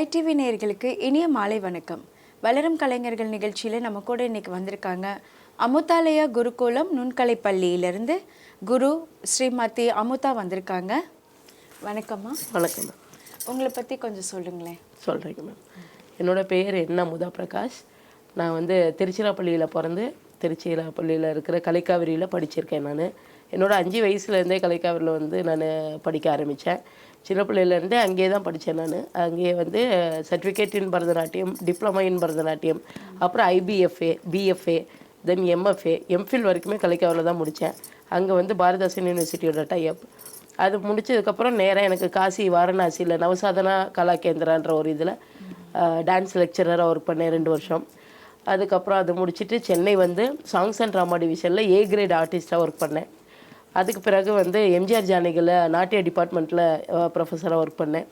Light TV நேயர்களுக்கு இனிய மாலை வணக்கம். வளரும் கலைஞர்கள் நிகழ்ச்சியில் நம்ம கூட இன்னைக்கு வந்திருக்காங்க அமுதாலயா குருகுலம் நுண்கலை பள்ளியிலிருந்து குரு ஸ்ரீமதி அமுதா வந்திருக்காங்க. வணக்கம்மா. வணக்கம் மேம். உங்களை பற்றி கொஞ்சம் சொல்லுங்களேன். சொல்கிறேங்க மேம். என்னோடய பேர் என்ன அமுதா பிரகாஷ். நான் திருச்சிராப்பள்ளியில் பிறந்து திருச்சிராப்பள்ளியில் இருக்கிற கலைக்காவிரியில் படிச்சிருக்கேன். நான் என்னோடய 5 வயசுலேருந்தே கலைக்காவிரியில் நான் படிக்க ஆரம்பித்தேன். சின்ன பிள்ளையிலேருந்தே அங்கேயே தான் படித்தேன். நான் அங்கேயே certificate in Bharatanatyam, diploma in Bharatanatyam, அப்புறம் IBFA, BFA, தென் MFA, எம்ஃபில் வரைக்குமே கலைக்காவிரியில் தான் முடித்தேன். அங்கே பாரதாசன் யூனிவர்சிட்டியோட டைப். அது முடித்ததுக்கப்புறம் நேராக எனக்கு காசி வாரணாசியில் நவசாதனா கலா கேந்திரான்ற ஒரு இதில் டான்ஸ் லெக்சரராக ஒர்க் பண்ணேன் 2 வருஷம். அதுக்கப்புறம் அது முடிச்சுட்டு சென்னை சாங்ஸ் அண்ட் ட்ராமா டிவிஷனில் A கிரேட் ஆர்டிஸ்ட்டாக ஒர்க் பண்ணேன். அதுக்கு பிறகு எம்ஜிஆர் ஜானகியில் நாட்டிய டிபார்ட்மெண்ட்டில் ப்ரொஃபஸராக ஒர்க் பண்ணேன்.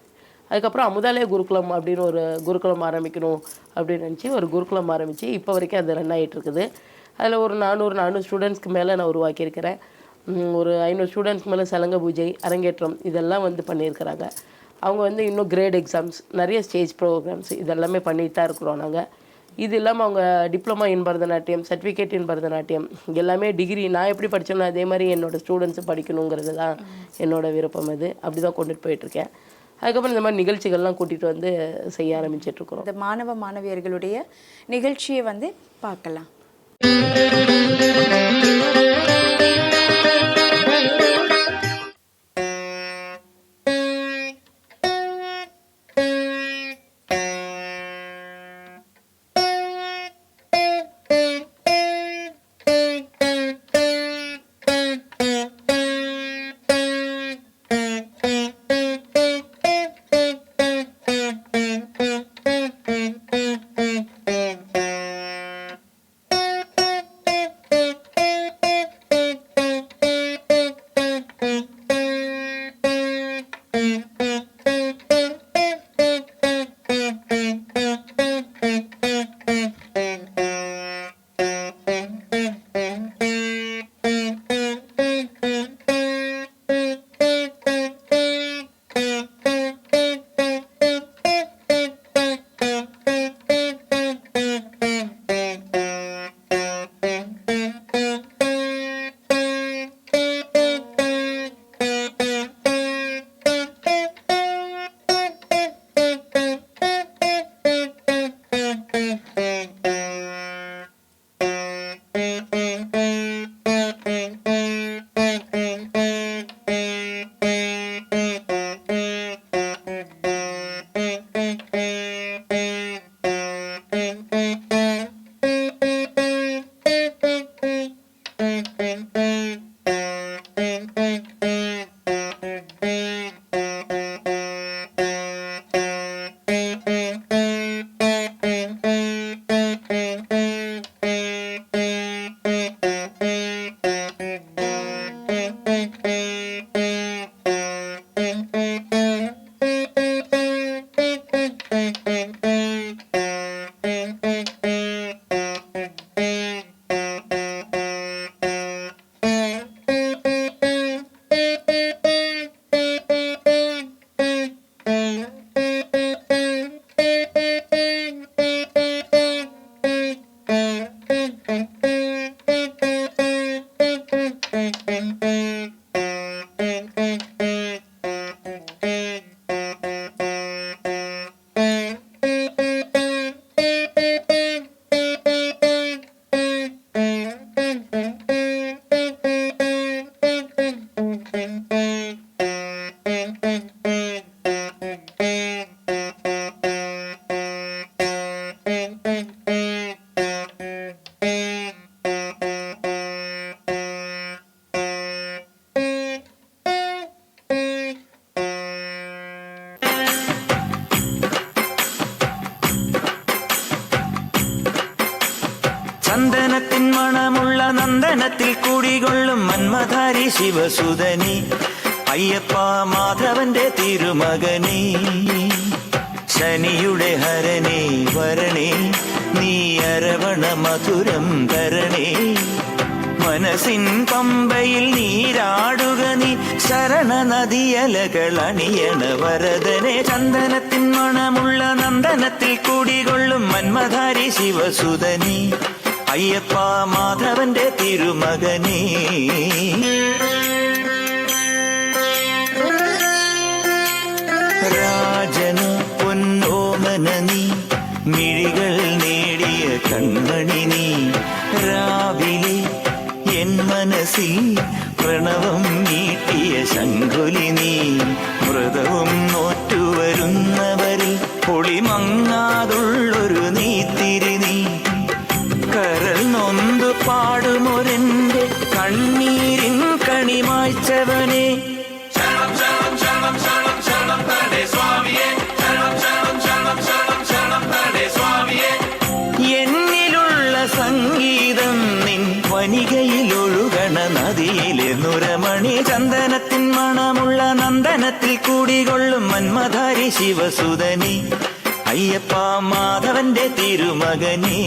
அதுக்கப்புறம் அமுதாலயா குருகுலம் அப்படின்னு ஒரு குருகுலம் ஆரம்பிக்கணும் அப்படின்னு நினச்சி ஒரு குருகுலம் ஆரம்பித்து இப்போ வரைக்கும் அது ரன் ஆகிட்டு இருக்குது. அதில் ஒரு 400 ஸ்டூடெண்ட்ஸ்க்கு மேலே நான் உருவாக்கியிருக்கிறேன். ஒரு 500 ஸ்டூடெண்ட்ஸ்க்கு மேலே சலங்க பூஜை, அரங்கேற்றம் இதெல்லாம் பண்ணியிருக்கிறாங்க. அவங்க இன்னும் கிரேட் எக்ஸாம்ஸ், நிறைய ஸ்டேஜ் ப்ரோக்ராம்ஸ் இதெல்லாமே பண்ணிட்டு தான் இருக்கிறோம் நாங்கள். இது இல்லாமல் அவங்க diploma in Bharatanatyam, certificate in Bharatanatyam எல்லாமே டிகிரி நான் எப்படி படித்தோம்னா அதே மாதிரி என்னோடய ஸ்டூடெண்ட்ஸு படிக்கணுங்கிறது தான் என்னோடய விருப்பம். அது அப்படி தான் கொண்டுட்டு போயிட்டுருக்கேன். அதுக்கப்புறம் இந்த மாதிரி நிகழ்ச்சிகள்லாம் கூட்டிகிட்டு செய்ய ஆரம்பிச்சிட்ருக்குறோம். இந்த மாணவ மாணவியர்களுடைய நிகழ்ச்சியை பார்க்கலாம். சந்தனத்தின் மணமுள்ள நந்தனத்தில் கூடிகொள்ளும் மன்மதாரி சிவசுதனி അയ്യപ്പാ മാധവന്റെ തിരുമകനേ ശനിയുടെ ഹരണേ വരണേ നീ അരവണ മധുരം തരണേ മനസ്സിൻ പമ്പയിൽ നീരാടുക നീ ശരണ നദിയലകൾ അണിയണ വരദനെ ചന്ദനത്തിൻ മണമുള്ള നന്ദനത്തിൽ കൂടികൊള്ളും മന്മധാരി ശിവസുതനി അയ്യപ്പ മാധവന്റെ തിരുമകനേ രാജന പൊന്നോമന നീ മിഴികൾ നേടിയ കൺമണി നീ രാവിലെ എൻ മനസ്സിൽ പ്രണവം നീട്ടിയ ശങ്കുലി നീ വ്രതവും നോറ്റുവരുന്നവരിൽ പൊളിമങ്ങാതുള്ളൊരു നീത്തിരി നീ കരൾ നൊന്തു പാടുമൊരെന്റെ കണ്ണീരിൻ കണിമായ്ച്ചവനെ എന്നിലുള്ള സംഗീതം നിൻ വനികയിലൊഴുകണ നദിയിലെ നുരമണി ചന്ദനത്തിൻ മണമുള്ള നന്ദനത്തിൽ കൂടികൊള്ളും മന്മധാരി ശിവസുതനി അയ്യപ്പ മാധവന്റെ തിരുമകനേ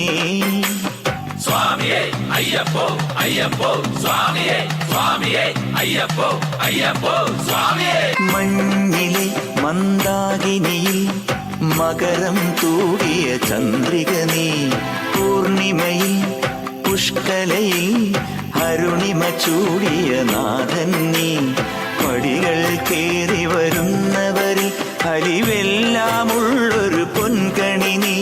സ്വാമിയേ അയ്യപ്പോ അയ്യപ്പോ സ്വാമിയേ സ്വാമിയേ അയ്യപ്പോ അയ്യപ്പോ സ്വാമിയേ മഞ്ഞിലെ മന്ദാകിനിയിൽ മകരം തൂകിയ ചന്ദ്രിക നീ പൂർണിമയിൽ പുഷ്കലയിൽ അരുണിമ ചൂടിയ നാഥൻ നീ പടികൾ കേറി വരുന്നവരിൽ അലിവെല്ലാമുള്ളൊരു പൊൻകണി നീ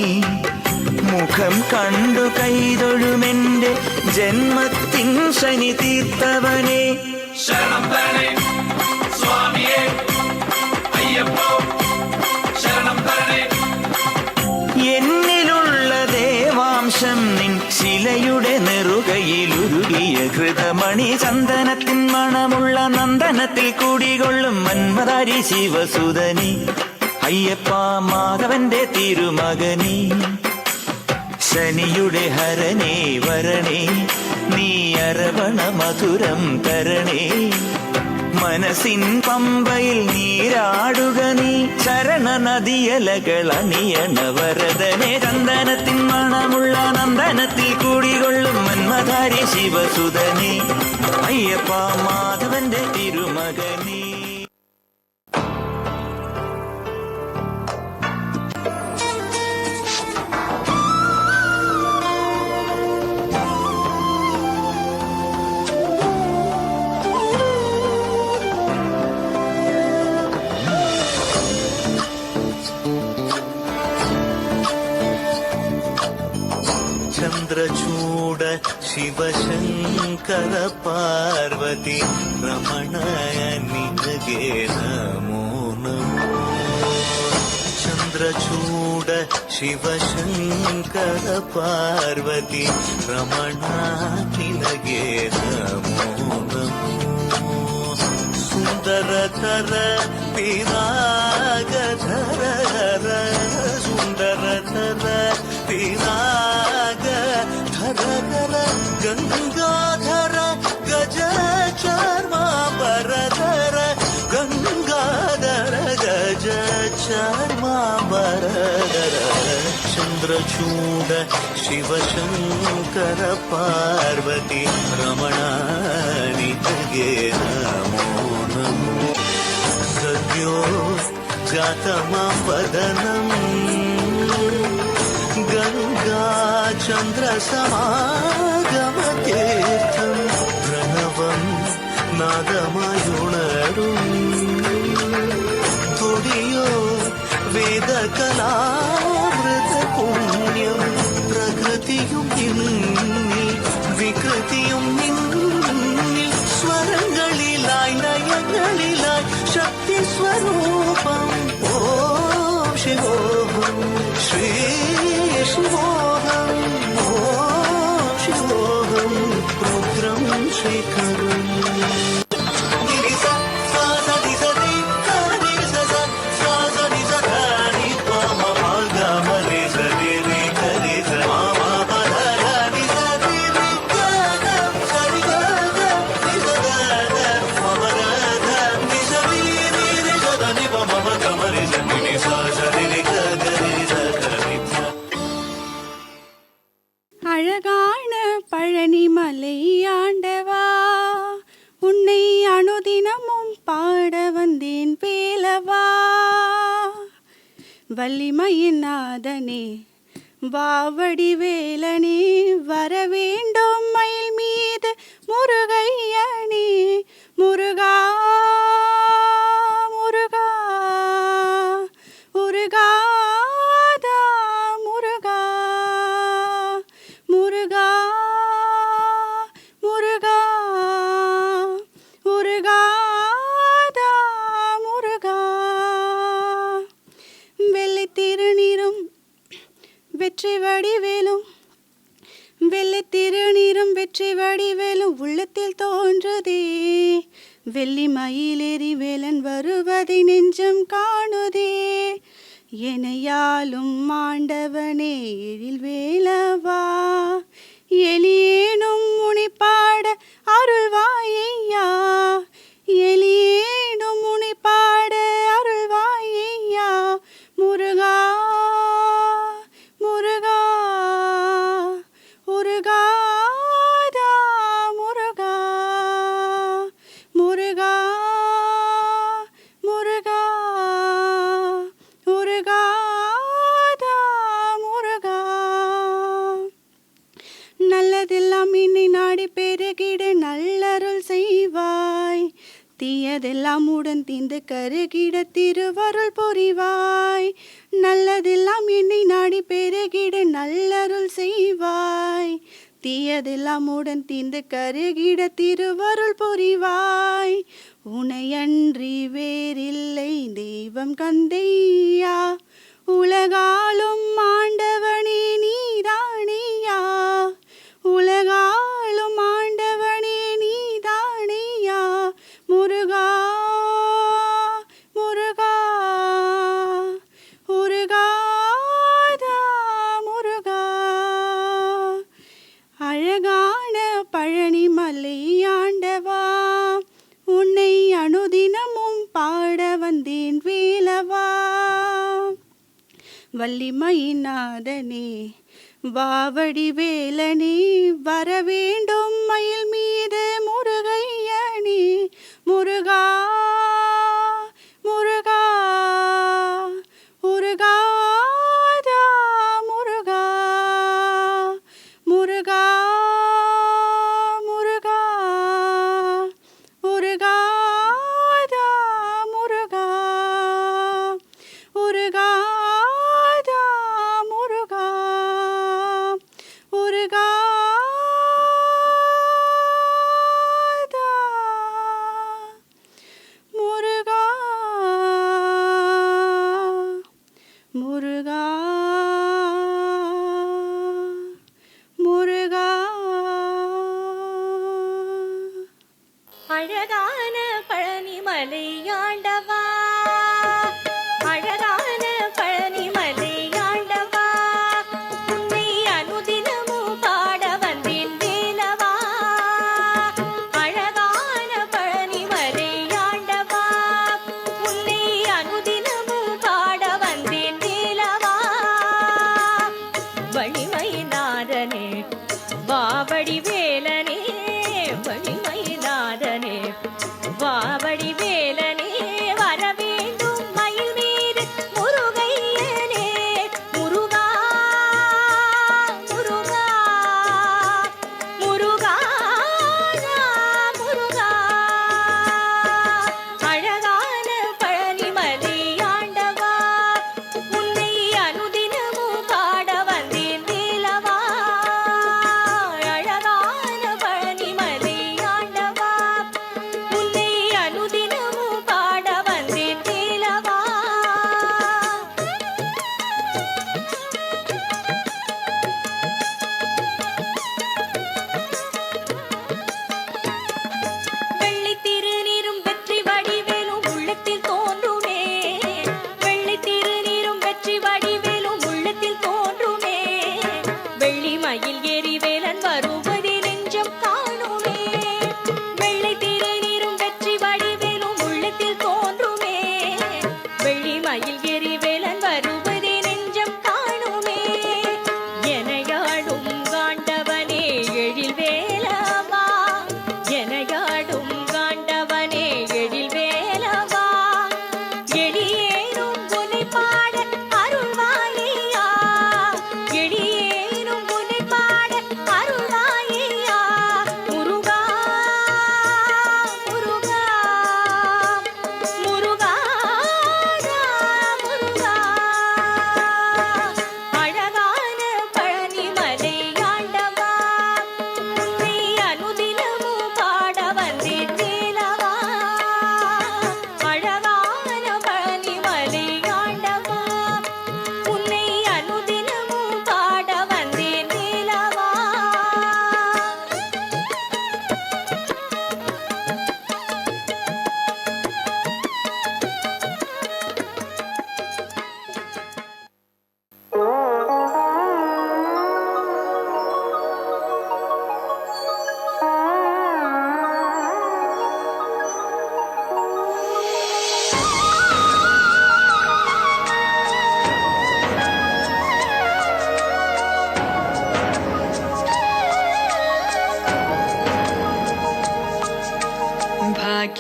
മുഖം കണ്ടു കൈതൊഴുമെന്റെ ജന്മത്തിൻ ശനി തീർത്തവനെ ശരണം തരണേ സ്വാമിയേ അയ്യപ്പോ ശരണം തരണേ എന്നിലുള്ള ദേവാംശം നിൻ ശിലയുടെ നെറുകയിലുരുകിയ ഹൃതമണി ചന്ദനത്തിൻ മണമുള്ള നന്ദനത്തിൽ കൂടികൊള്ളും മന്മധാരി ശിവസുതനി അയ്യപ്പ മാധവന്റെ തിരുമകനേ ശനിയുടെ ഹരനേ വരണേ നീ അരവണ മധുരം തരണേ മനസ്സിൻ പമ്പയിൽ നീരാടുക നീ ശരണ നദിയലകൾ അണിയണ വരദനെ ചന്ദനത്തിൻ മണമുള്ള നന്ദനത്തിൽ കൂടികൊള്ളും മന്മധാരി ശിവസുതനെ അയ്യപ്പ മാധവന്റെ തിരുമകനേ ചന്ദ്രചൂಡ ಶಿವಶಂಕರ ಪಾರ್ವತಿ ರಮಣಯ ನಿನಗೆ ನಮೋ ನಮೋ ಚಂದ್ರಚೂಡ ಶಿವಶಂಕರ ಪಾರ್ವತಿ ರಮಣ ನಿನಗೆ ನಮೋ ನಮೋ ಸುಂದರತರ ಪಿರಾಗಧರ ಸುಂದರತರ ಪಿರಾಗ ಧರ ಗಂಗಾಧರ ಗಜ ಚಾರ್ಮಾಂಬರಧರ ಗಂಗಾಧರ ಗಜ ಚಾರ್ಮಾಂಬರಧರ ಚಂದ್ರಚೂಡ ಶಿವಶಂಕರ ಪಾರ್ವತಿ ರಮಣ ನಿನಗೆ ನಮೋ ನಮೋ ಸದ್ಯೋ ಜಾತಮಾಪದನಂ ಗಂಗಾ ಚಂದ್ರ ಸಮಾಗಮತೀರ್ಥಂ ಪ್ರಣವಂ നാദമായുണരും തുടിയോ വേദകലാമൃത പുണ്യം പ്രകൃതിയും നിന്നിൽ വികൃതിയും നിന്നിൽ സ്വരങ്ങളിലായി ലയങ്ങളിലായി ശക്തി സ്വരൂപം ഓം ശിവോഹം ശ്രീ ശിവോഹം ഓം ശിവോഹം രുദ്രം ശേഖരം அழகான பழனிமலை ஆண்டவா, உன்னை அனுதினமும் பாட வந்தேன் வேலவா. வள்ளிமயின் நாதனே வாவடி வேலனே, வர வேண்டும் மயில் மீது முருகையனே. முருகா முருகா முருகாதா முருகா முருகா முருகா முருகாதா முருகா. வெள்ளை திருநீரும் வெற்றி வடிவேலும், வெள்ளை திருநீரும் வெற்றி வடிவேலும் உள்ளத்தில் தோன்றுதே. வெள்ளி மயிலேறி வேலன் வருவதை நெஞ்சம் காணுதே. எனையாலும் ஆண்டவனே எழில் வேலவா, எலியேனும் முனிப்பாட அருள்வாயையா. எலியேனும் முனிப்பாட அருள்வாயையா. முருகா முருகா முருகாதா முருகா முருகா முருகா முருகாதா முருகா. நல்லதெல்லாம் என்னை நாடி பெருகிட நல்லருள் செய்வாய். தீயதெல்லாம் உடன் தீந்து கருகிட திருவருள் புரிவாய். நல்லதெல்லாம் என்னை நாடி பெருகிட நல்லருள் செய்வாய். தீயதெல்லாம் உடன் தீந்து கருகிட திருவருள் புரிவாய். உனையன்றி வேறில்லை தெய்வம் கந்தையா, உலகாலும் ஆண்டவனே நீதானையா. உலகாலும் ஆண்டவனே நீதானையா. முருகா முருகா முருகாதா முருகா. அழகான பழனிமலை ஆண்டவா, உன்னை அனுதினமும் பாட வந்தேன் வேலவா. வள்ளிமயின் நாதனே வாவடி வேலனே, வர வேண்டும் மயில் மீது முருகையனே. முருகா முருகா முருகாதா முருகா முருகா முருகா முருகாதா முருகா முருகாதா முருகா முருகாதா முருகா முருகா முருகா. அழகான பழனிமலை ஆண்டவா, அழகான பழனிமலை ஆண்டவா, உன்னை அனுதினமும் பாட வந்தேன் வேலவா. அழகான பழனிமலை ஆண்டவா, உன்னை அனுதினமும் பாட வந்தேன் வேலவா. வள்ளிமயிலாதனே வாவடி வேலனே, வள்ளிமயிலாதனே வாவடி வேலனே.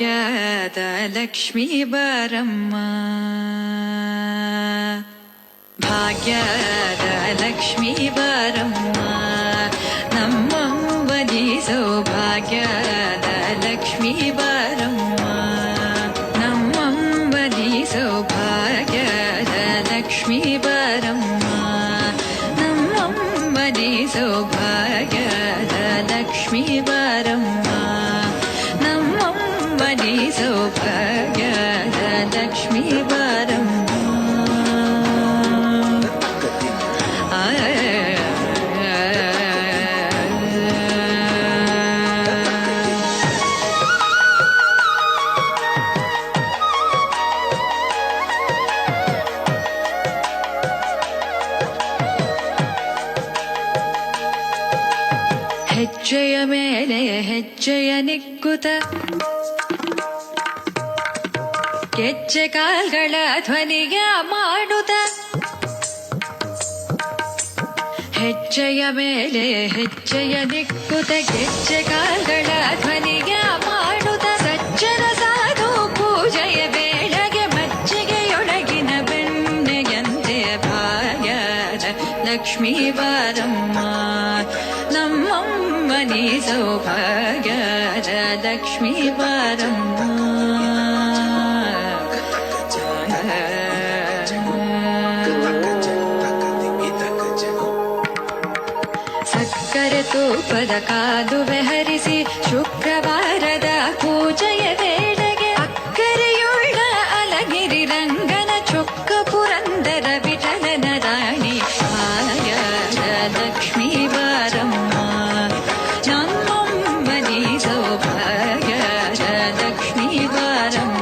ಭಾಗ್ಯದ ಲಕ್ಷ್ಮೀ ಬರಮ್ಮ ಭಾಗ್ಯದ ಲಕ್ಷ್ಮೀ ಬರಮ್ಮ ನಮ್ಮಂಬನಿ ಸೌಭಾಗ್ಯದ ಲಕ್ಷ್ಮೀ ಬರಮ್ಮ ನಮ್ಮಂಬನಿ ಸೌಭಾಗ್ಯದ ಲಕ್ಷ್ಮೀ ಬರಮ್ಮ ನಮ್ಮಂಬನಿ ಸೌಭಾಗ್ಯದ ಲಕ್ಷ್ಮೀ ಬರಮ್ಮ ನಮ್ಮಂಬನಿ ಸೌಭಾಗ್ಯದ ಲಕ್ಷ್ಮೀ ಬರಮ್ಮ ಹೆಜ್ಜೆಯ ಮೇಲೆ ಹೆಜ್ಜೆಯ ನಿಕ್ಕುತ ಗೆಜ್ಜೆ ಕಾಲ್ಗಳ ಧ್ವನಿಯ ಮಾಡುತ್ತ ಹೆಜ್ಜೆಯ ಮೇಲೆ ಹೆಜ್ಜೆಯ ನಿಕ್ಕುತ ಗೆಜ್ಜೆ ಕಾಲ್ಗಳ ಧ್ವನಿಯ ಮಾಡುತ್ತ ಸಜ್ಜನ ಸಾಧು ಪೂಜೆಯ ವೇಳೆಗೆ ಮಜ್ಜಿಗೆಯೊಳಗಿನ ಬೆಣ್ಣೆಯಂತೆ ಭಾಗ್ಯದ ಲಕ್ಷ್ಮೀ ಬಾರಮ್ಮ ನಮ್ಮಮ್ಮನಿ ಸೌಭಾಗ್ಯದ ಲಕ್ಷ್ಮೀ ಬಾರಮ್ಮ ಸಕ್ಕರೆ ತೂಪದ ಕಾಲುವೆ ಹರಿಸಿ ಶುಕ್ರವಾರದ ಪೂಜೆಯ ವೇಳೆಗೆ ಅಕ್ಕರೆಯುಳ್ಳ ಅಲಗಿರಿ ರಂಗನ ಚೊಕ್ಕ ಪುರಂದರ ವಿಠಲನ ರಾಣಿ ಭಾಗ್ಯದ ಲಕ್ಷ್ಮೀ ಬಾರಮ್ಮ ನಮ್ಮಮ್ಮನಿ ಸೌಭಾಗ್ಯದ ಲಕ್ಷ್ಮೀ ಬಾರಮ್ಮ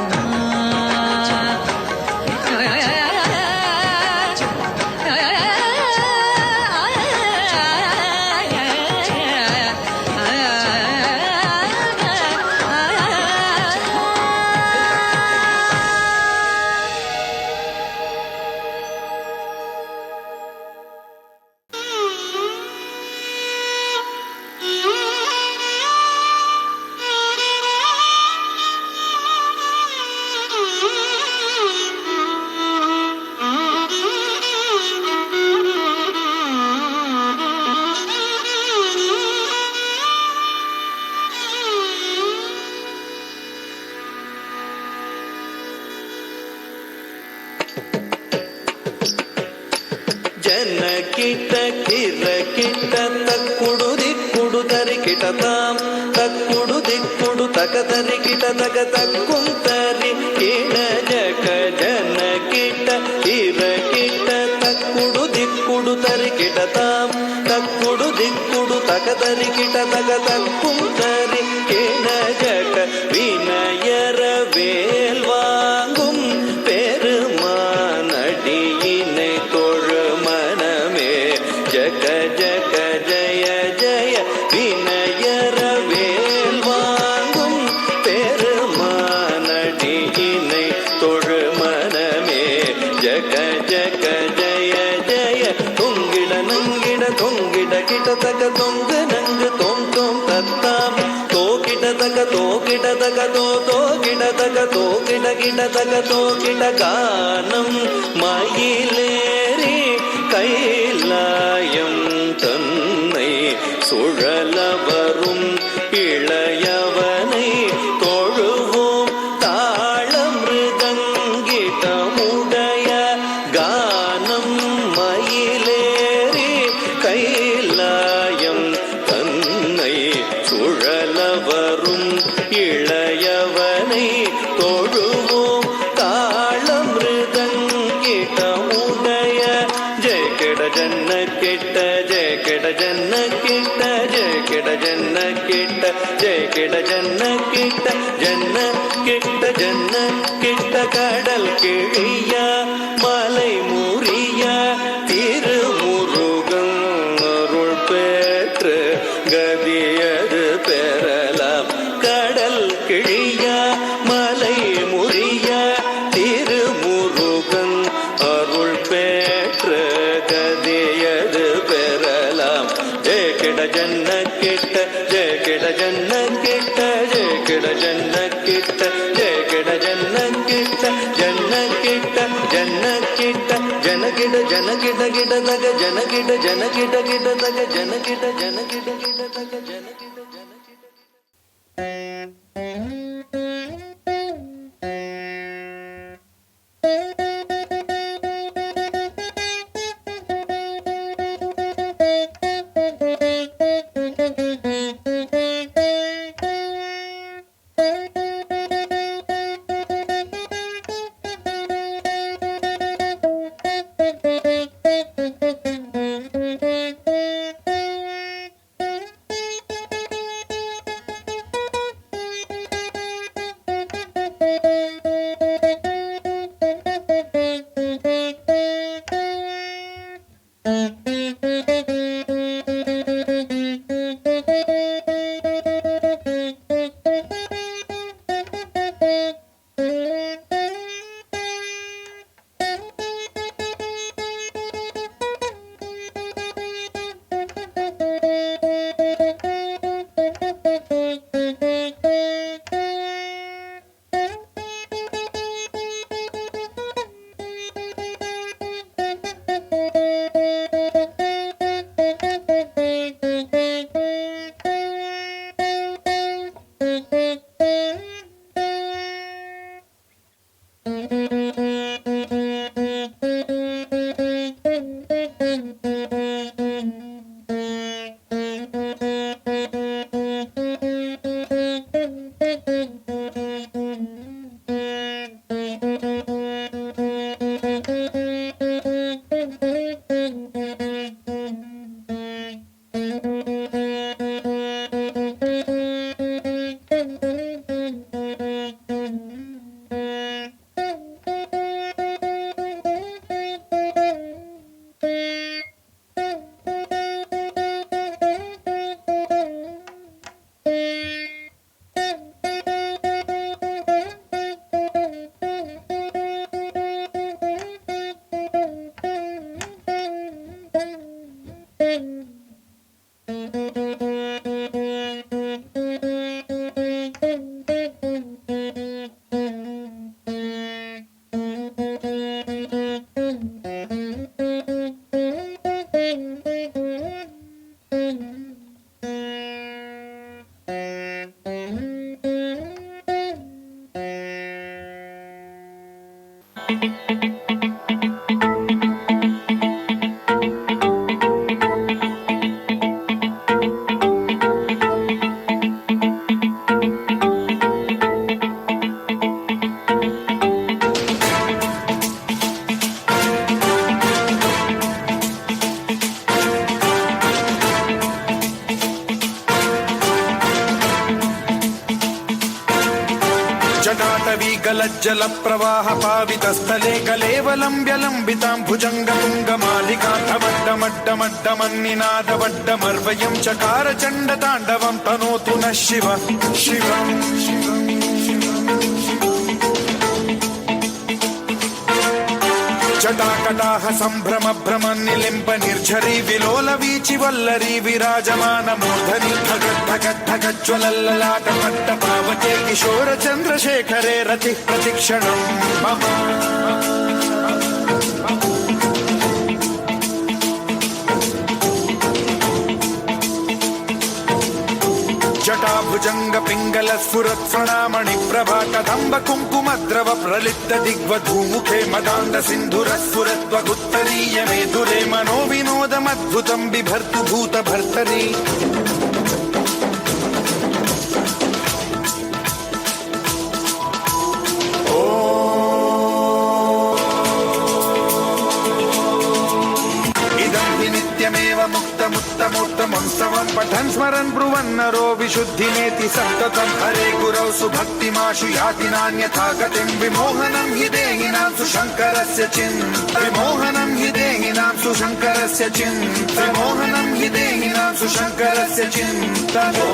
ಜನಕಿಟ ಕಿರಕಿಟ ತಕ್ಕುಡು ದಿಕ್ಕುಡು ತರಿಕಿಟತಾಂ ತಕ್ಕುಡು ದಿಕ್ಕುಡು ತಕ ತರಿಕಿಟ ತಕ ತಕ್ಕುಂತರಿ ಕಿಣ ಜಕ ಜನಕಿಟ ಕಿರಕಿಟ ತಕ್ಕುಡು ದಿಕ್ಕುಡು ತರಿಕಿಟತಾಂ ತಕ್ಕುಡು ದಿಕ್ಕುಡು ತಕ ತರಿಕಿಟ ತಕ ತಕ್ಕುಂತರಿ ಕಿಣ ಜಕ ವಿನಯರ வேல்வாங்கும் பெருமானடியினை தொழுமனமே ஜக ஜக ஜய ஜய வினயர வேல்வாங்கும் பெருமானடியினை தொழுமனமே ஜக ஜக ஜய ஜய தொங்கிட நங்கிட தொங்கிட கிட்ட தக தொங்கு நங்கு தோம் தோம் தத்தாம் தோகிட தக தோகிட தக தோ தோகிட தக தோகிட கிட தக தோகிட கானம் மயிலேறி கைலாயம் தன்னை சுழல வரும் இளையவனை தொழுவோம் தாளமிருதங்கிட்டமுடைய கானம் மயிலேறி கைலாயம் தன்னை சுழல வரும் இளையவனை தொழுவோம் தாளமிருதங்கிட்டமுடைய ஜெய கிட ஜன்ன கிட்ட ஜெய கிட ஜன்ன கிட்ட ஜெய கிட ஜன்ன கிட்ட ஜெய கிட ஜன்ன கிட்ட ஜன்ன கிட்ட ஜன்ன கிட்ட கடல் கிழிய மலை முறிய திருமுருகன் அருள் பெற்று கதியது பெறலாம் கடல் கிழிய மலை முறிய திருமுருகன் அருள் பெற்று கதியது பெறலாம் ஜெய கிட ಜನ್ನ ಕೆಟ್ಟ ಜಯ ಕೆಡ ಜನ್ನ ಕೆಟ್ಟ ಜಯ ಕೆಡ ಜನ್ನ ಕೆಟ್ಟ ಜಯ ಕೆಡ ಜನ್ನ ಕೆಟ್ಟ ಜನ್ನ ಕೆಟ್ಟ ಜನ್ನ ಕೆಟ್ಟ ಜನ ಗಿಡ ಜನ ಗಿಡ ಗಿಡದಾಗ ಜನ ಗಿಡ ಜನ ಗಿಡ ಗಿಡದಾಗ ಜನ ಗಿಡ ಜನ ಗಿಡ ಗಿಡದಾಗ ಜನ ಗಿಡ ಜನ जल प्रवाह पावित स्थले कलेवलंब्य लंबितां भुजंगतुंगमालिकाधवड्डमड्डमड्डमन्निनादवड्डमर्वयं चकार चण्ड ताण्डवं तनोतु नः शिव शिवम् जटाकटाह संभ्रम भ्रम निलिम्ब निर्झरी विलोल वीचि वल्लरी विराजमान मूर्धनि धगद्धगद्धगज्ज्वलल्ललाट पट्ट पावके किशोर चन्द्रशेखरे रति प्रतिक्षणं मम जटाभुजंग पिंगल स्फुरत् स्वर्णामणि प्रभा कदम्ब कुङ्कुमद्रव प्रलिप्त दिग्वधूमुखे मदान्ध सिन्धुर स्फुरत्वगुत्तरीय मेधुरे मनो विनोदमद्भुतं बिभर्तु भूत भर्तरि मुक्तमुत्तमोत्तमोत्तमं पठन् स्मरन् ब्रुवन्नरो विशुद्धिमेति सन्ततं हरे गुरौ सुभक्तिमाशु याति नान्यथा गतिं विमोहनं हि देहिनां सुशङ्करस्य विमोहनं हि देहिनां सुशङ्करस्य विमोहनं हि देहिनां सुशङ्करस्य चिन्तनो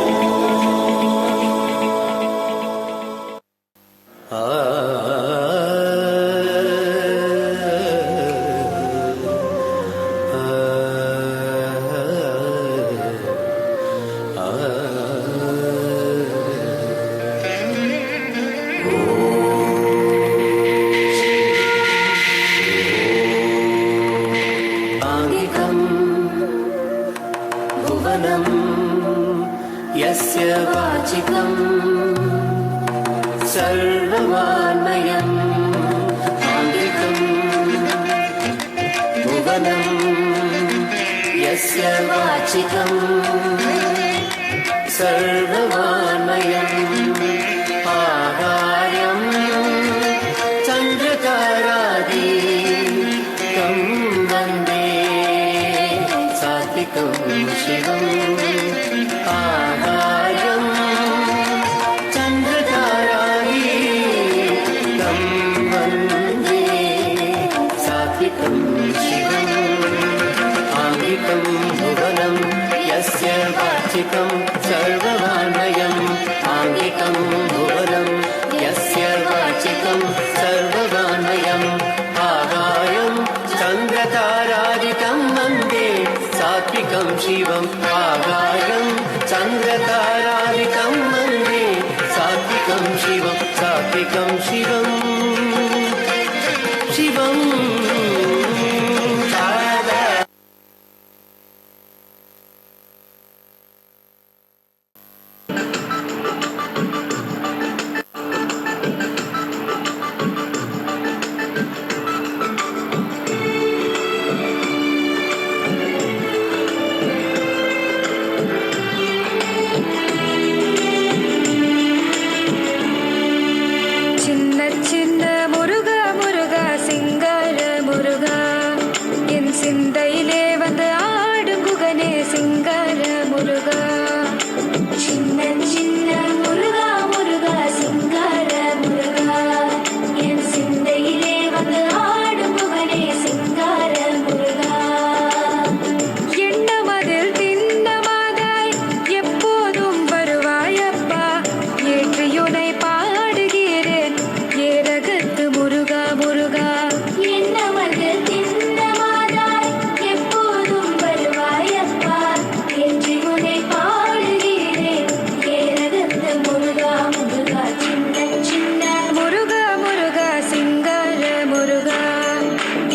भुवनं यस्य वाचिकं सर्ववान्मयम् आङ्गिकं भुवनं यस्य वाचिकं सर्ववान्मयम् आहार्यं चन्द्रतारादिकं वन्दे सात्विकं शिवम् आहार्यं चन्द्रतारादिकं वन्दे सात्विकं शिवम् आङ्गिकं भुवनं यस्य वाचिकं सर्ववान्मयम् आङ्गिकं भुवनं यस्य वाचिकं सर्ववान्मयम् आहार्यं चन्द्रतारादिकं वन्दे सात्विकं शिवम् आहार्यं चन्द्रतारादिकं वन्दे सात्विकं शिवं सात्विकं शिवम् शिवम् சின்ன சின்ன முருகா முருகா சிங்கார முருகா என் சிந்தையிலே வந்து ஆடும் குகனே சிங்கார முருகா சின்ன சின்ன முருகா முருகா சிங்கார முருகா என் சிந்தையிலே வந்து ஆடும் குகனே சிங்கார முருகா எண்ணமதில் திண்ணமாதாய் எப்போதும் வருவாயப்பா ஏற்றியுனை பாடுகிறேன் ஏரகத்து முருகா முருகா எண்ணமதில் திண்ணமாதாய் எப்போதும் வருவாயப்பா ஏற்றியுனை பாடுகிறேன் ஏரகத்து முருகா முருகா சின்ன சின்ன முருகா முருகா சிங்கார முருகா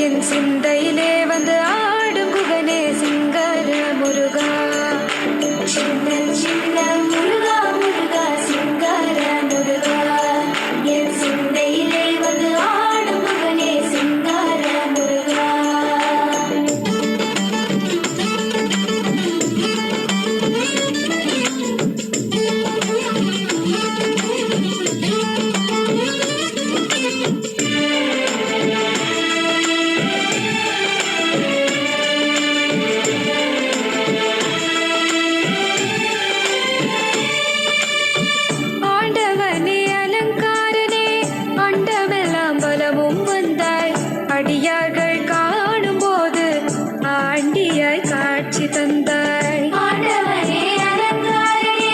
என் சிந்தையிலே வந்து ஆடும் குகனே சிங்கார முருகா சின்ன சின்ன முருகா முருகா சிங்கார முருகா என் சிந்தையிலே வந்து ஆடும் குகனே சிங்கார முருகா ஆண்டவனே அலங்காரனே அண்டமெல்லாம் பலமும் வந்தாய் அடியார்கள் காணும் போது ஆண்டியாய் காட்சி தந்தாய் ஆண்டவனே அலங்காரனே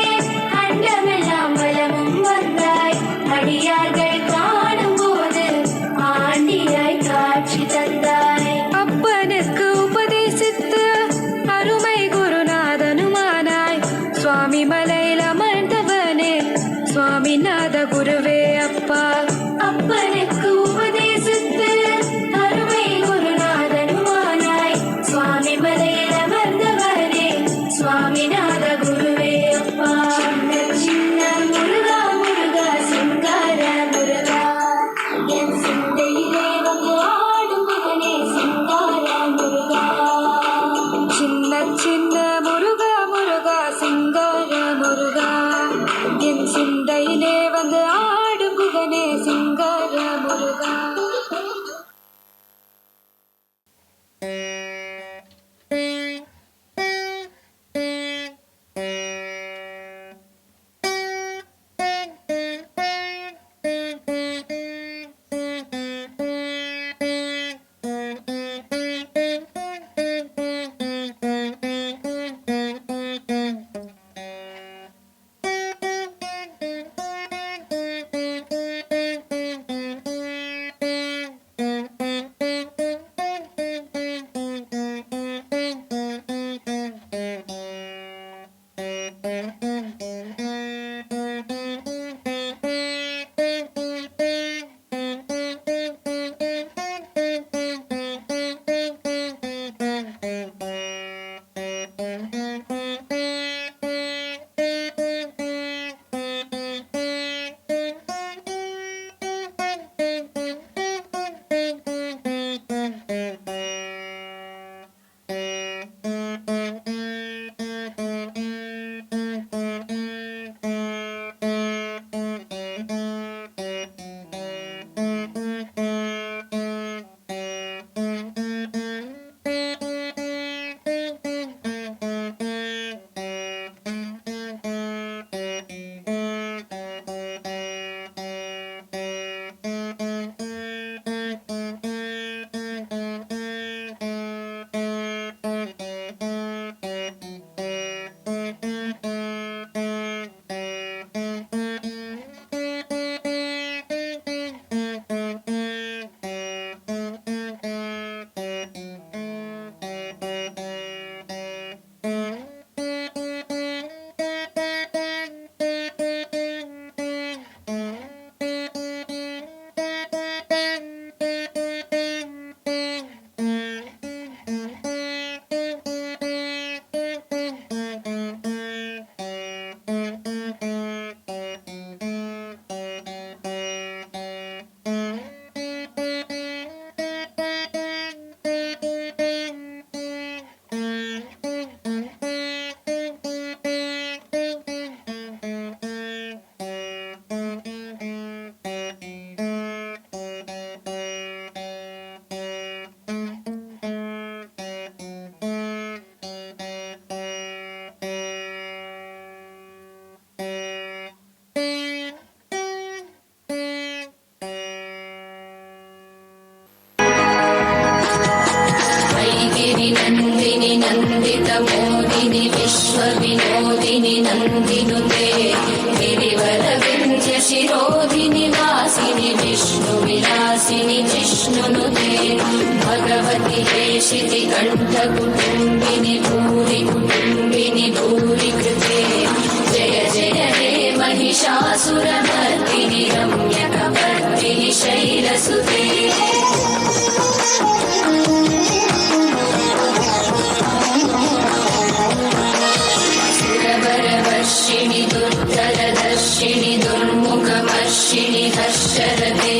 அண்டமெல்லாம் பலமும் வந்தாய் அடியார்கள் காணும் போது ஆண்டியாய் காட்சி தந்தாய் அப்பனுக்கு உபதேசித்து அருமை குருநாதனுமானாய் சுவாமி மலையில் அமர்ந்தவனே சுவாமிநாத குருவே அப்பா அப்பனுக்கு உபதேசித்து அருமை குருநாதனுமானாய் சுவாமி மலையில் அமர்ந்தவனே சுவாமிநாத குருவே அப்பா சின்ன சின்ன முருகா முருகா சிங்கார முருகா என் சிந்தையிலே வந்து ஆடும் மகனே சிங்கார முருகா சின்ன சின்ன முருகா முருகா சிங்கார முருகா विनोदिनि विश्वविनोदिनि नन्दिनुते गिरिवरविन्ध्य शिरोधिनि वासिनि विष्णुविलासिनि जिष्णुनुते भगवति हेशिति कण्ठकुटुम्बिनि भूरि कुटुम्बिनि भूरि कृते जय जय हे महिषासुरमर्दिनि रम्यकपर्दिनि शैलसुते सुरवरवर्षिणि दुर्धरदर्शिनि दुर्मुखमर्षिणि हर्षरते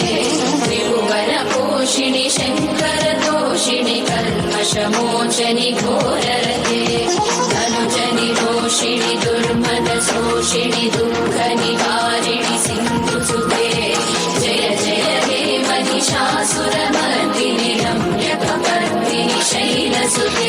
त्रिभुवनपोषिणि शङ्करतोषिणि कल्मषमोचनि घोररते धनुजनि रोषिणि दुर्मदशोषिणि दुःखनिवारिणि सिन्धुसुते जय जय हे महिषासुरमर्दिनि रम्यकपर्दिनि शैलसुते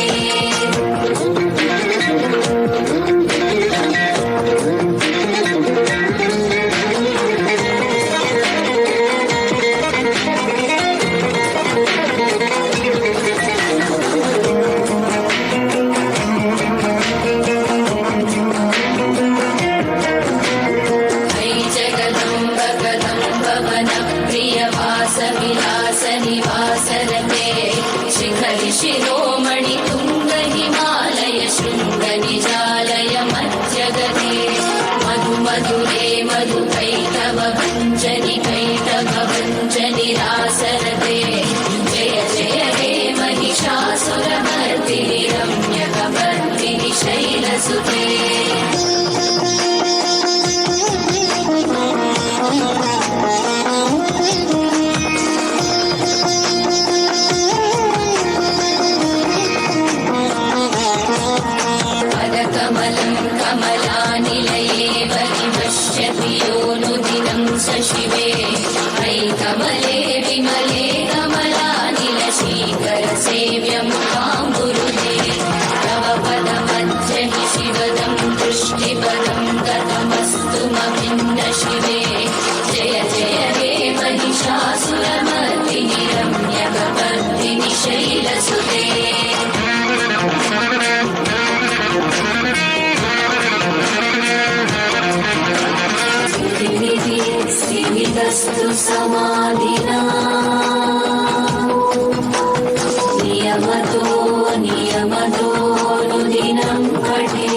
शिरोमणि तुंग हिमालय शृंग निजालय मध्यगते मधु मधुरे मधु कैटभ भञ्जनि रासरते जय जय हे महिषासुरमर्दिनि रम्यकपर्दिनि शैलसुते कमलानिलये परिपश्यति योऽनुदिनं सशिवे ऐ कमले विमले कमलानिलशीकरसेव्यमुखाम्बुरुहे तव पदमध्यहि शिवदं दृष्टिपदं गतमस्तु मभिन्न शिवे जय जय हे महिषासुरमर्दिनि रम्यकपर्दिनि शैलसुते स्थितस्तु समाधिना नियमतो नियमतोऽनुदिनं पठे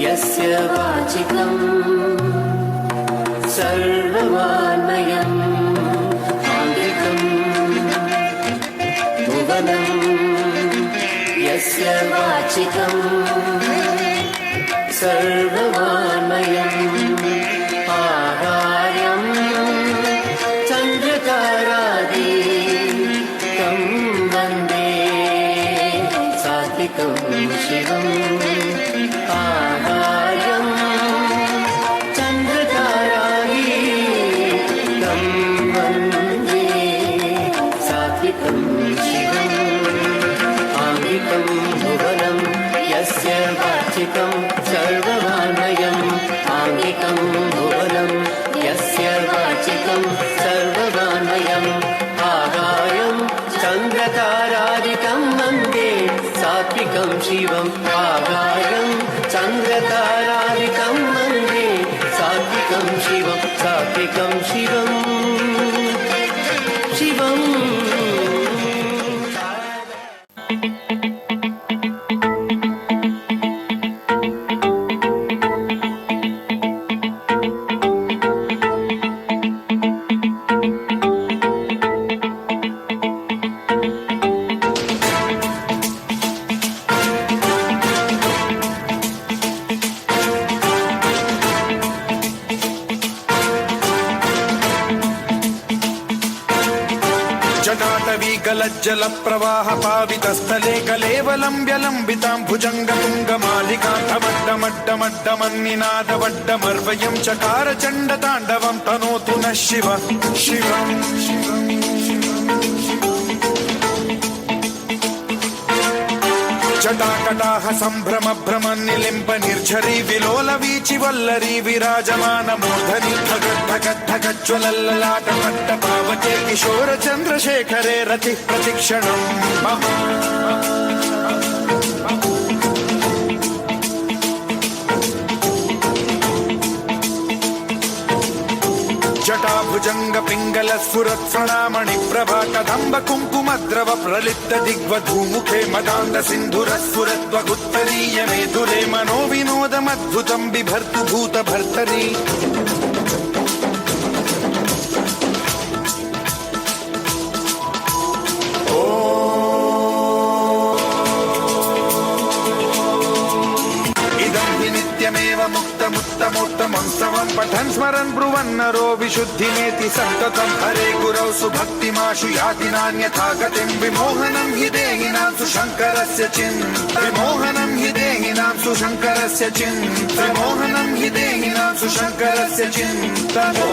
यस्य वाचिकम् सर्वमान्मयम् आङ्गिकम् भुवनम् यस्य वाचिकम् सर्वमान्मयम् आहार्यम् चन्द्रतारादि तं वन्दे सात्विकं शिवम् आहार्यं चन्द्रतारागीतं वन्दे सात्विकं शिवम् आङ्गिकं भुवनं यस्य वाचिकं सर्वमान्मयम् आङ्गिकं भुवनं यस्य वाचिकं सर्वमान्मयम् आहार्यं चन्द्रतारादिकं वन्दे सात्विकं शिवम् आहार्यं चन्द्रतारादिकं वन्दे सात्विकं शिवं सात्विकं शिवम् शिवम् लज्जल प्रवाह पावितस्थले कलेवलम्ब्यलम्बितां भुजङ्गतुङ्गमालिकान्तमड्डमड्डमड्डमन्निनादवड्डमर्वयं चकार चण्डताण्डवं तनोतु नः शिव शिवम् जटाकटाह सम्भ्रम भ्रम निलिम्ब निर्झरी विलोल वीचि वल्लरी विराजमान मूर्धनि धगद्धगद्धगज्ज्वलल्ललाट पट्ट पावके किशोर चन्द्रशेखरे रतिः प्रतिक्षणम् मम जटाभुजंग पिंगल स्फुरत् प्रणामणि प्रभा कदम्ब कुङ्कुमद्रव प्रलिप्त दिग्वधूमुखे मदान्ध सिन्धुर स्फुरत्वगुत्तरीय मेधुरे मनो विनोदमद्भुतं बिभर्तु भूत भर्तरी मुक्तमुत्तमोत्तमोत्सवं पठन् स्मरन् ब्रुवन्नरो विशुद्धिमेति सन्ततं हरे गुरौ सुभक्तिमाशु याति नान्यथा गतिं विमोहनं हि देहिनां सुशङ्करस्य विमोहनं हि देहिनां सुशङ्करस्य विमोहनं हि देहिनां सुशङ्करस्य चिन्तनो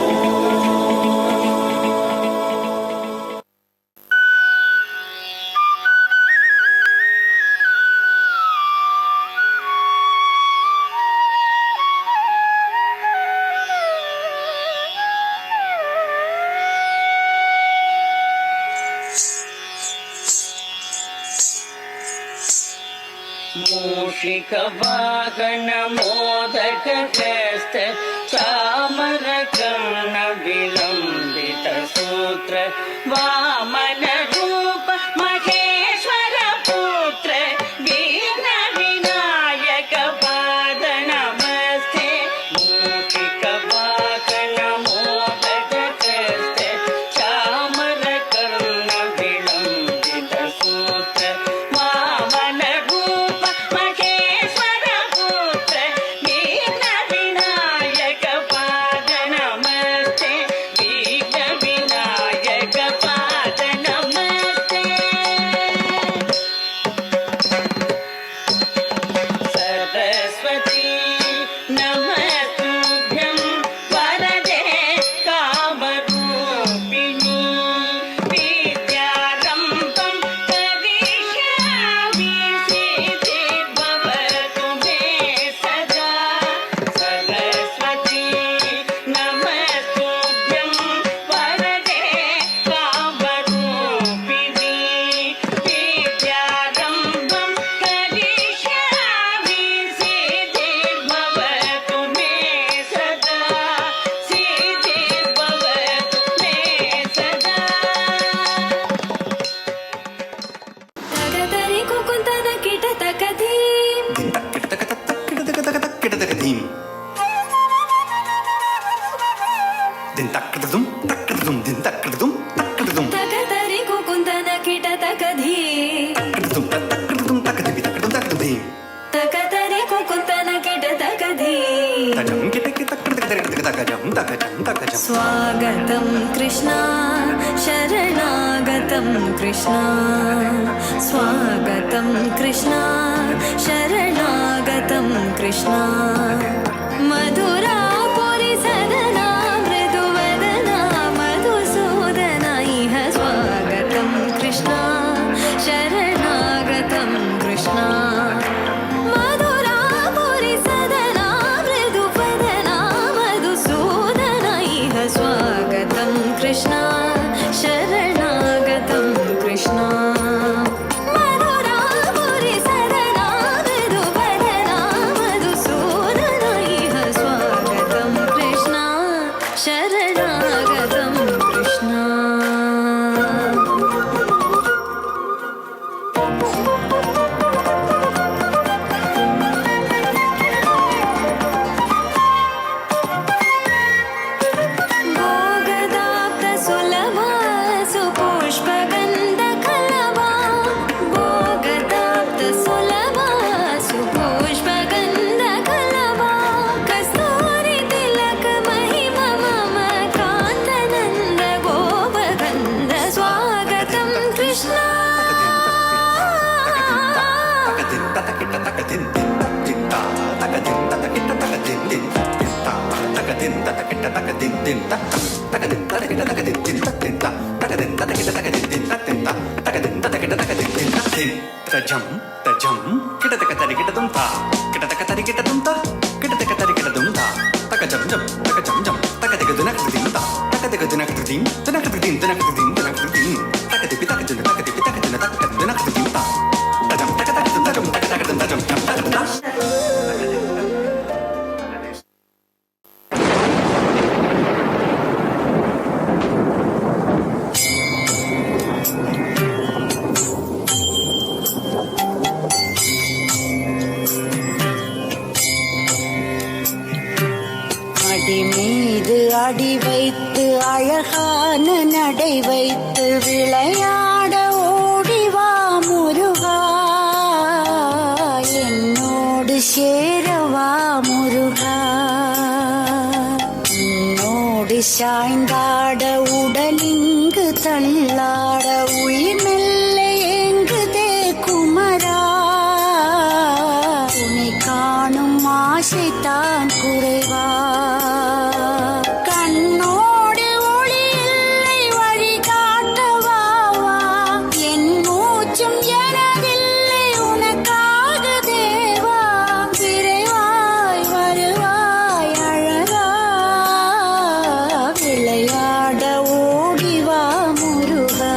मूषिकवाहन मोदक हस्त चामर कर्ण विलंबित सूत्र वामन रूप महेश्वर पुत्र विघ्न विनायक पाद नमस्ते मूषिकवाहन मोदक हस्त चामर कर्ण विलंबित सूत्र वामन स्वागतं कृष्णा शरणागतं कृष्णा स्वागतं कृष्णा शरणागतं कृष्णा मधुरापुरि सदना मृदुवदना मधुसूदना इह स्वागतं कृष्णा शरणागतं कृष्णा मधुरापुरि सदना मृदुवदना मधुसूदना इह स्वागतं कृष्णा शरणागतं कृष्णा मधुरापुरि सदना मृदुवदना मधुसूदना इह स्वागतं din ta kita taka din din ta taka din ta kita taka din din ta din ta taka din ta kita taka din din ta din ta taka din ta kita taka din din ta din ta jam kita taka tari kita dum ta kita taka tari kita dum ta kita taka tari kita dum ta taka jam taka taka dunak din ta taka taka dunak din dunak din dunak din dunak din taka di taka dunak taka di taka dunak taka dunak din ta ta jam taka taka dum ta jam taka taka dum ta jam taka dum ta அடி மீது அடி வைத்து அழகான நடை வைத்து விளையாட ஓடிவா முருகா என்னோடு சேரவா முருகா உன்னோடு சாய்ந்தாட உடலிங்கு தள்ளாட உயிர் மெல்ல ஏங்குதே குமரா உன்னை காணும் ஆசைத்தான் குறைவா கண்ணோடு ஒளி இல்லை வழிகாட்டவா என் மூச்சும் எனதில்லை உனக்காக தேவா விரைவாய் வருவாய் அழகா விளையாட ஓடிவா முருகா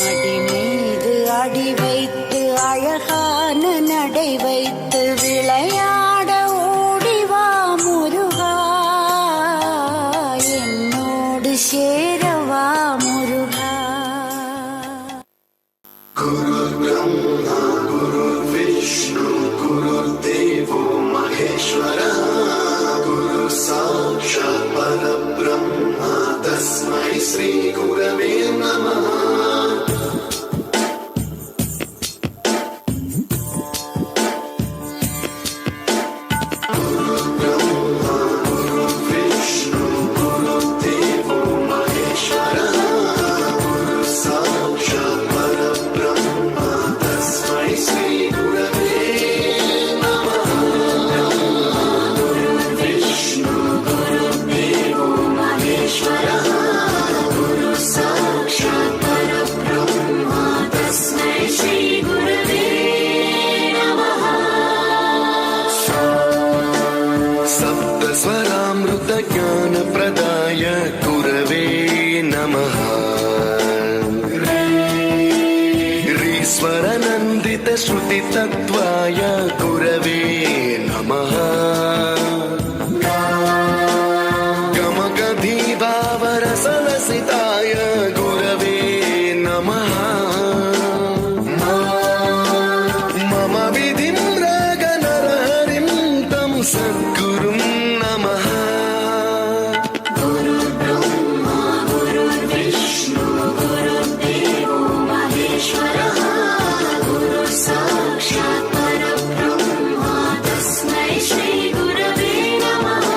அடி மீது அடி வைத்து அழகான நடை வைத்து விளையாட ஓடிவா முருகா என்னோடு சேரவா முருகா विष्णु गुरुर्देवो महेश्वरः गुरु साक्षात् परब्रह्म तस्मै श्री गुरवे नमः विष्णु गुरुर्देवो महेश्वरः गुरु साक्षात् परब्रह्म तस्मै श्री गुरवे नमः विष्णु गुरुर्देवो महेश्वरः गुरु साक्षात् परब्रह्म तस्मै श्री गुरवे नमः सप्तस्वरामृत ज्ञानप्रदाय गुरवे नमः ईश्वरनन्दित श्रुतितत्त्वाय गुरवे नमः गमगधीभावरसलसिताय गुरवे नमः मम विधिं रागनरहरिं तं सद्गुरुं नमः गुरुर्ब्रह्मा गुरुर्विष्णु गुरुर्देवो महेश्वरः गुरु साक्षात् परब्रह्म तस्मै श्री गुरवे नमः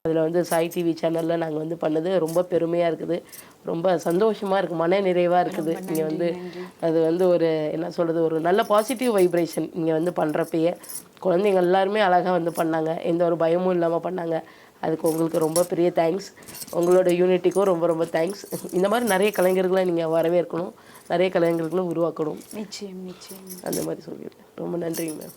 அதில் வந்து சாய் டிவி சேனலில் நாங்கள் வந்து பண்ணது ரொம்ப பெருமையாக இருக்குது, ரொம்ப சந்தோஷமாக இருக்குது, மன நிறைவாக இருக்குது. இங்கே வந்து அது வந்து ஒரு என்ன சொல்கிறது, ஒரு நல்ல பாசிட்டிவ் வைப்ரேஷன் இங்கே வந்து பண்ணுறப்பயே. குழந்தைங்க எல்லாருமே அழகாக வந்து பண்ணாங்க, எந்த ஒரு பயமும் இல்லாமல் பண்ணாங்க. அதுக்கு உங்களுக்கு ரொம்ப பெரிய தேங்க்ஸ். உங்களோட யூனிட்டிக்கும் ரொம்ப ரொம்ப தேங்க்ஸ். இந்த மாதிரி நிறைய கலைஞர்களை நீங்கள் வரவேற்கணும், நிறைய கலைஞர்களும் உருவாக்கணும். நிச்சயம் நிச்சயம். அந்த மாதிரி சொல்லியிருக்கேன். ரொம்ப நன்றிங்க மேம்.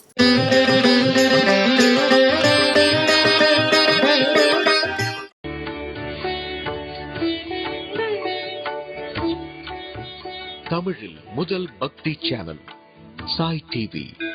தமிழில் முதல் பக்தி சேனல் சாய் டிவி.